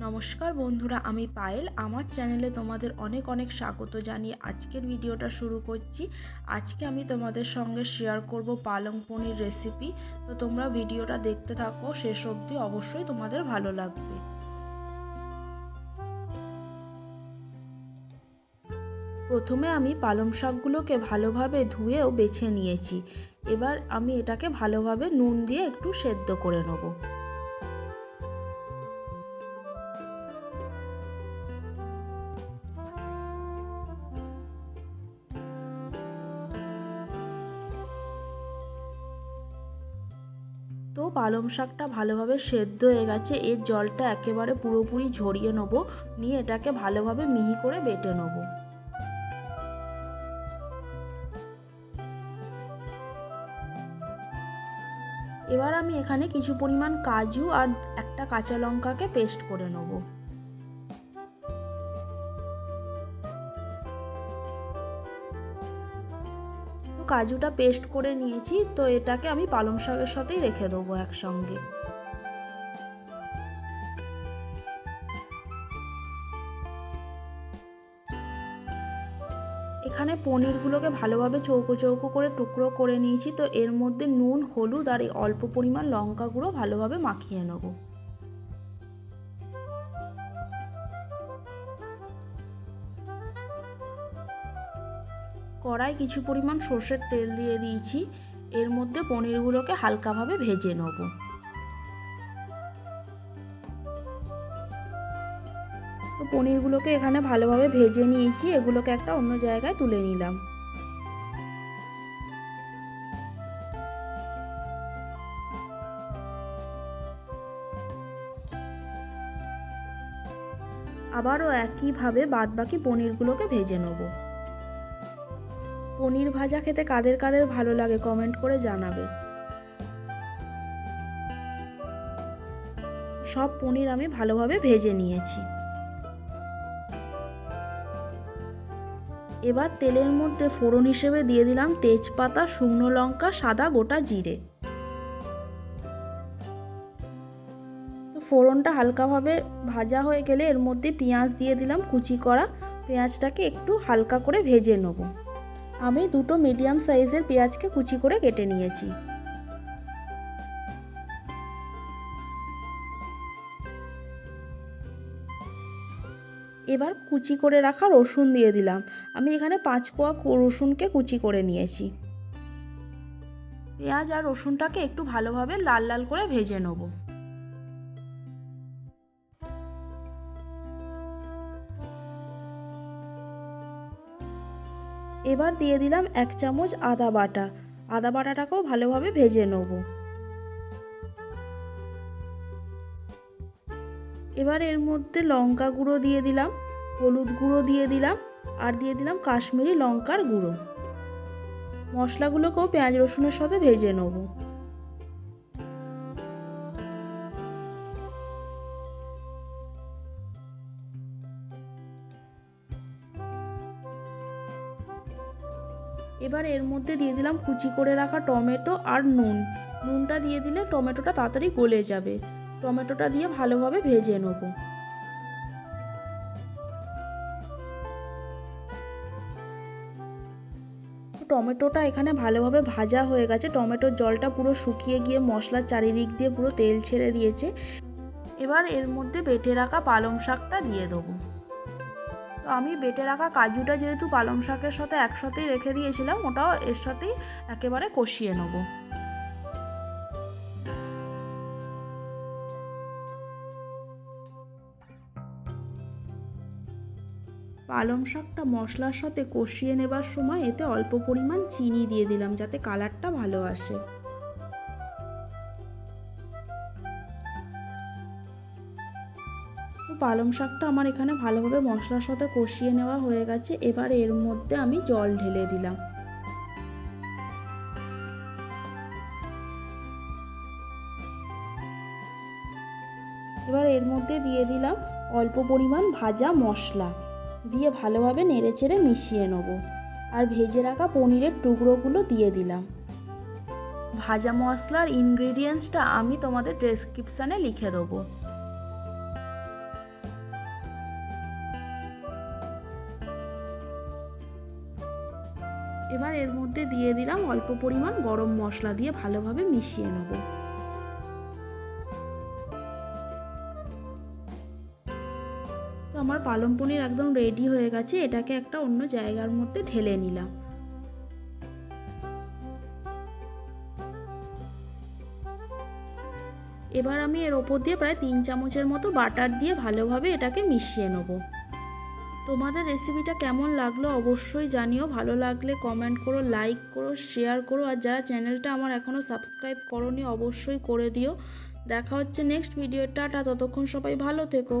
নমস্কার বন্ধুরা, আমি পায়েল। আমার চ্যানেলে তোমাদের অনেক অনেক স্বাগত জানিয়ে আজকের ভিডিওটা শুরু করছি। আজকে আমি তোমাদের সঙ্গে শেয়ার করব পালং পনির রেসিপি। তো তোমরা ভিডিওটা দেখতে থাকো শেষ অবধি, অবশ্যই তোমাদের ভালো লাগবে। প্রথমে আমি পালং শাকগুলোকে ভালোভাবে ধুয়েও বেছে নিয়েছি। এবার আমি এটাকে ভালোভাবে নুন দিয়ে একটু সেদ্ধ করে নেব। তো পালং শাকটা ভালোভাবে সেদ্ধ হয়ে গেছে, এর জলটা একেবারে পুরোপুরি ঝরিয়ে নেব। নিয়ে এটাকে ভালোভাবে মিহি করে বেটে নেব। এবার আমি এখানে কিছু পরিমাণ কাজু আর একটা কাঁচা লঙ্কাকে পেস্ট করে নেব। তো কাজুটা পেস্ট করে নিয়েছি, তো এটাকে আমি পালং শাকের সাথেই রেখে দেবো একসঙ্গে। এখানে পনিরগুলোকে ভালোভাবে চৌকো চৌকো করে টুকরো করে নিয়েছি। তো এর মধ্যে নুন, হলুদ আর এই অল্প পরিমাণ লঙ্কা গুঁড়ো ভালোভাবে মাখিয়ে নেব। কড়াই কিছু পরিমাণ সর্ষের তেল দিয়ে দিয়েছি। এর মধ্যে পনিরগুলোকে হালকাভাবে ভেজে নেব। তো পনিরগুলোকে এখানে ভালোভাবে ভেজে নিয়েছি, এগুলোকে একটা অন্য জায়গায় তুলে নিলাম। আবারও একইভাবে বাদবাকি পনিরগুলোকে ভেজে নেব। পনির ভাজা খেতে কাদের কাদের ভালো লাগে কমেন্ট করে জানাবে। সব পনির আমি ভালোভাবে ভেজে নিয়েছি। এবার তেলের মধ্যে ফোড়ন হিসেবে দিয়ে দিলাম তেজপাতা, শুকনো লঙ্কা, সাদা গোটা জিরে। তো ফোড়নটা হালকাভাবে ভাজা হয়ে গেলে এর মধ্যে পেঁয়াজ দিয়ে দিলাম কুচি করা। পেঁয়াজটাকে একটু হালকা করে ভেজে নেব। আমি দুটো মিডিয়াম সাইজের পেঁয়াজকে কুচি করে কেটে নিয়েছি। এবার কুচি করে রাখা রসুন দিয়ে দিলাম। আমি এখানে 5 কোয়া রসুনকে কুচি করে নিয়েছি। পেঁয়াজ আর রসুনটাকে একটু ভালোভাবে লাল লাল করে ভেজে নেব। এবার দিয়ে দিলাম 1 চামচ আদা বাটা। আদা বাটাটাকেও ভালোভাবে ভেজে নেব। এবার এর মধ্যে লঙ্কা গুঁড়ো দিয়ে দিলাম, হলুদ গুঁড়ো দিয়ে দিলাম আর দিয়ে দিলাম কাশ্মীরি লঙ্কার গুঁড়ো। মশলাগুলোকেও পেঁয়াজ রসুনের সাথে ভেজে নেব। এবার এর মধ্যে দিয়ে দিলাম কুচি করে রাখা টমেটো আর নুন। নুনটা দিয়ে দিলে টমেটোটা তাড়াতাড়ি গলে যাবে। টমেটোটা দিয়ে ভালোভাবে ভেজে নেব। টমেটোটা এখানে ভালোভাবে ভাজা হয়ে গেছে। টমেটোর জলটা পুরো শুকিয়ে গিয়ে মশলার চারিদিক দিয়ে পুরো তেল ছেড়ে দিয়েছে। এবার এর মধ্যে বেটে রাখা পালং শাকটা দিয়ে দেবো। তো আমি বেটে রাখা কাজুটা যেহেতু পালং শাকের সাথে একসাথেই রেখে দিয়েছিলাম, ওটাও এর সাথেই একেবারে কষিয়ে নেব। পালং শাকটা মশলার সাথে কষিয়ে নেবার সময় এতে অল্প পরিমাণ চিনি দিয়ে দিলাম যাতে কালারটা ভালো আসে। তো পালং শাকটা আমার এখানে ভালোভাবে মশলার সাথে কষিয়ে নেওয়া হয়ে গেছে। এবার এর মধ্যে আমি জল ঢেলে দিলাম। এবার এর মধ্যে দিয়ে দিলাম অল্প পরিমাণ ভাজা মশলা, দিয়ে ভালোভাবে নেড়েচেড়ে মিশিয়ে নেব। আর ভেজে রাখা পনিরের টুকরোগুলো দিয়ে দিলাম। ভাজা মশলার ইনগ্রিডিয়েন্টসটা আমি তোমাদের ডেসক্রিপশানে লিখে দেবো। এবার এর মধ্যে দিয়ে দিলাম অল্প পরিমাণ গরম মশলা, দিয়ে ভালোভাবে মিশিয়ে নেব। তো আমার পালং পনির একদম রেডি হয়ে গেছে, এটাকে একটা অন্য জায়গার মধ্যে ঢেলে নিলাম। এবার আমি এর ওপর দিয়ে প্রায় 3 চামচের মতো বাটার দিয়ে ভালোভাবে এটাকে মিশিয়ে নেব। তোমাদের রেসিপিটা কেমন লাগলো অবশ্যই জানিও, ভালো লাগলে কমেন্ট করো, লাইক করো, শেয়ার করো, আর যারা চ্যানেলটা আমার এখনও সাবস্ক্রাইব করোনি অবশ্যই করে দিও। দেখা হচ্ছে নেক্সট ভিডিও। টাটা, ততক্ষণ সবাই ভালো থেকো।